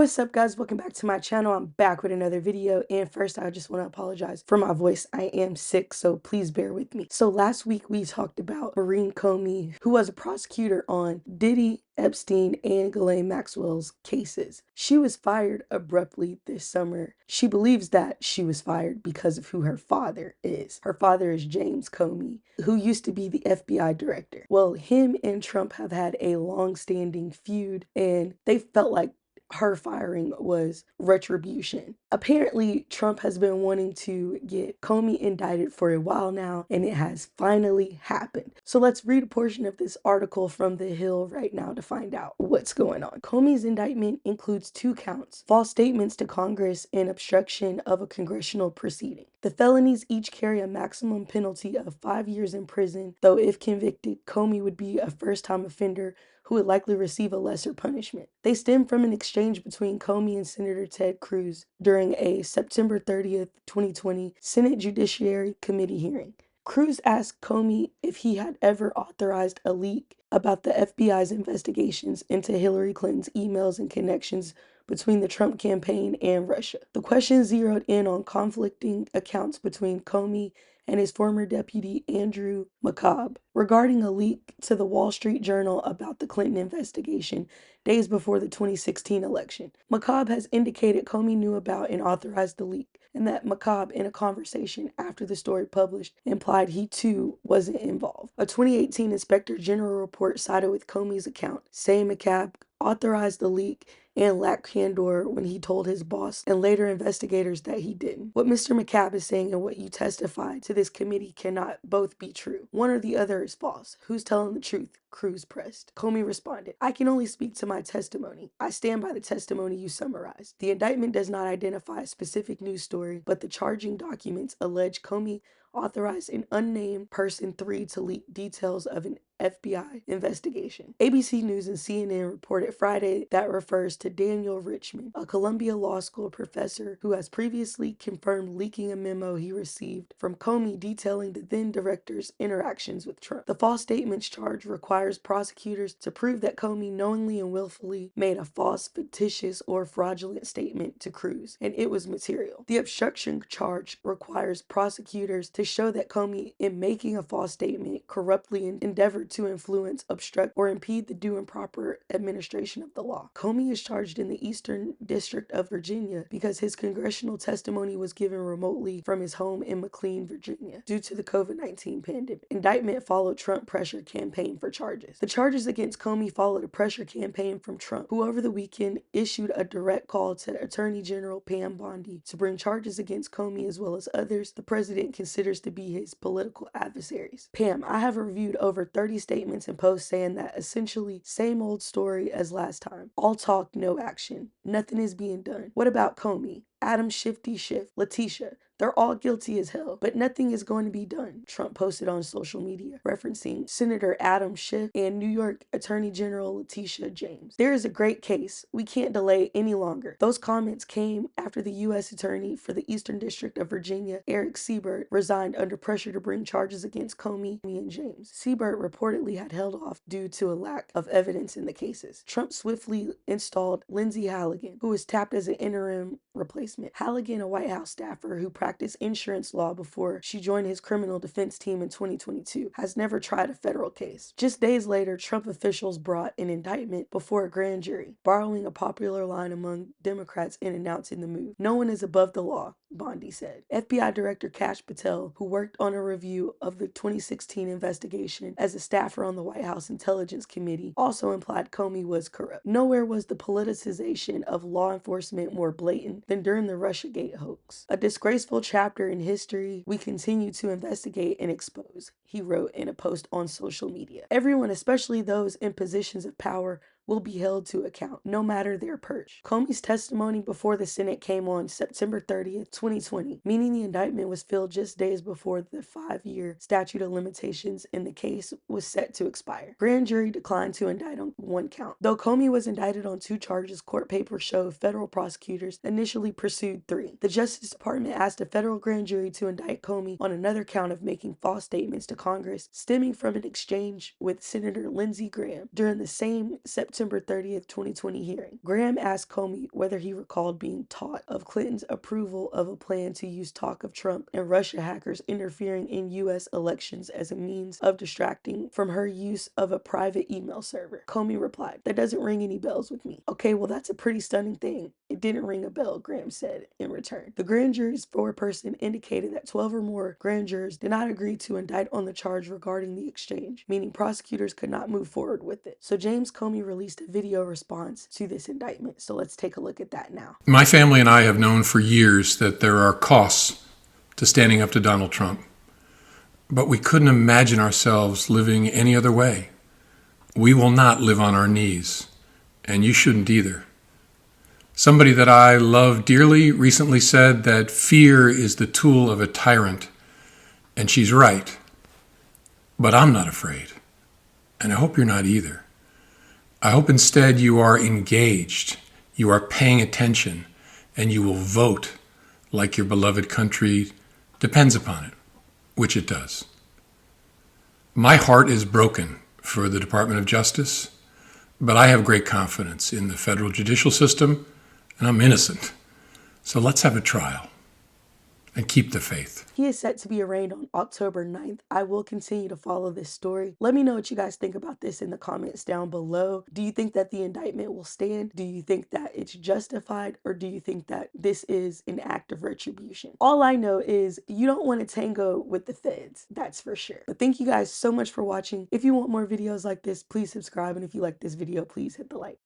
What's up, guys? Welcome back to my channel. I'm back with another video, and first I just want to apologize for my voice. I am sick, so please bear with me. So last week we talked about Maureen Comey, who was a prosecutor on Diddy, Epstein, and Ghislaine Maxwell's cases. She was fired abruptly this summer. She believes that she was fired because of who her father is. Her father is James Comey, who used to be the FBI director. Well, him and Trump have had a long-standing feud, and they felt like her firing was retribution. Apparently, Trump has been wanting to get Comey indicted for a while now, and it has finally happened. So let's read a portion of this article from The Hill right now to find out what's going on. Comey's indictment includes 2 counts: false statements to Congress and obstruction of a congressional proceeding. The felonies each carry a maximum penalty of 5 years in prison, though if convicted, Comey would be a first-time offender who would likely receive a lesser punishment. They stem from an exchange between Comey and Senator Ted Cruz during a September 30th, 2020 Senate Judiciary Committee hearing. Cruz asked Comey if he had ever authorized a leak about the FBI's investigations into Hillary Clinton's emails and connections between the Trump campaign and Russia. The question zeroed in on conflicting accounts between Comey and his former deputy Andrew McCabe regarding a leak to the Wall Street Journal about the Clinton investigation days before the 2016 election. McCabe has indicated Comey knew about and authorized the leak, and that McCabe, in a conversation after the story published, implied he too wasn't involved. A 2018 Inspector General report sided with Comey's account, saying McCabe authorized the leak and lacked candor when he told his boss and later investigators that he didn't. What Mr. McCabe is saying and what you testified to this committee cannot both be true. One or the other is false. Who's telling the truth? Cruz pressed. Comey responded, "I can only speak to my testimony. I stand by the testimony you summarized. The indictment does not identify a specific news story, but the charging documents allege Comey authorized an unnamed person 3 to leak details of an FBI investigation." ABC News and CNN reported Friday that refers to Daniel Richman, a Columbia Law School professor who has previously confirmed leaking a memo he received from Comey detailing the then director's interactions with Trump. The false statements charge requires prosecutors to prove that Comey knowingly and willfully made a false, fictitious, or fraudulent statement to Cruz, and it was material. The obstruction charge requires prosecutors to show that Comey, in making a false statement, corruptly endeavored to influence, obstruct, or impede the due and proper administration of the law. Comey is charged in the Eastern District of Virginia because his congressional testimony was given remotely from his home in McLean, Virginia, due to the COVID-19 pandemic. Indictment followed Trump pressure campaign for charges. The charges against Comey followed a pressure campaign from Trump, who over the weekend issued a direct call to Attorney General Pam Bondi to bring charges against Comey as well as others the president considers to be his political adversaries. "Pam, I have reviewed over 30 statements and posts saying that essentially same old story as last time. All talk, no action. Nothing is being done. What about Comey? Adam Shifty Schiff, Letitia, they're all guilty as hell, but nothing is going to be done," Trump posted on social media, referencing Senator Adam Schiff and New York Attorney General Letitia James. "There is a great case. We can't delay any longer." Those comments came after the U.S. Attorney for the Eastern District of Virginia, Eric Siebert, resigned under pressure to bring charges against Comey and James. Siebert reportedly had held off due to a lack of evidence in the cases. Trump swiftly installed Lindsay Halligan, who was tapped as an interim replacement. Halligan, a White House staffer who practiced insurance law before she joined his criminal defense team in 2022, has never tried a federal case. Just days later, Trump officials brought an indictment before a grand jury, borrowing a popular line among Democrats in announcing the move. "No one is above the law," Bondi said. FBI Director Kash Patel, who worked on a review of the 2016 investigation as a staffer on the White House Intelligence Committee, also implied Comey was corrupt. "Nowhere was the politicization of law enforcement more blatant than during the Russiagate hoax. A disgraceful chapter in history we continue to investigate and expose," he wrote in a post on social media. "Everyone, especially those in positions of power, will be held to account, no matter their perch." Comey's testimony before the Senate came on September 30th, 2020, meaning the indictment was filed just days before the 5-year statute of limitations in the case was set to expire. Grand jury declined to indict on 1 count. Though Comey was indicted on 2 charges, court papers show federal prosecutors initially pursued 3. The Justice Department asked a federal grand jury to indict Comey on another count of making false statements to Congress, stemming from an exchange with Senator Lindsey Graham during the same September September 30th, 2020 hearing, Graham asked Comey whether he recalled being taught of Clinton's approval of a plan to use talk of Trump and Russia hackers interfering in U.S. elections as a means of distracting from her use of a private email server. Comey replied, "That doesn't ring any bells with me." Okay, well, that's a pretty stunning thing. It didn't ring a bell, Graham said in return. The grand jury's foreperson indicated that 12 or more grand jurors did not agree to indict on the charge regarding the exchange, meaning prosecutors could not move forward with it. So James Comey released a video response to this indictment. So let's take a look at that now. My family and I have known for years that there are costs to standing up to Donald Trump, but we couldn't imagine ourselves living any other way. We will not live on our knees, and you shouldn't either. Somebody that I love dearly recently said that fear is the tool of a tyrant, and she's right. But I'm not afraid, and I hope you're not either. I hope instead you are engaged, you are paying attention, and you will vote like your beloved country depends upon it, which it does. My heart is broken for the Department of Justice, but I have great confidence in the federal judicial system, and I'm innocent. So let's have a trial and keep the faith. He is set to be arraigned on October 9th. I will continue to follow this story. Let me know what you guys think about this in the comments down below. Do you think that the indictment will stand? Do you think that it's justified? Or do you think that this is an act of retribution? All I know is you don't want to tango with the feds. That's for sure. But thank you guys so much for watching. If you want more videos like this, please subscribe. And if you like this video, please hit the like.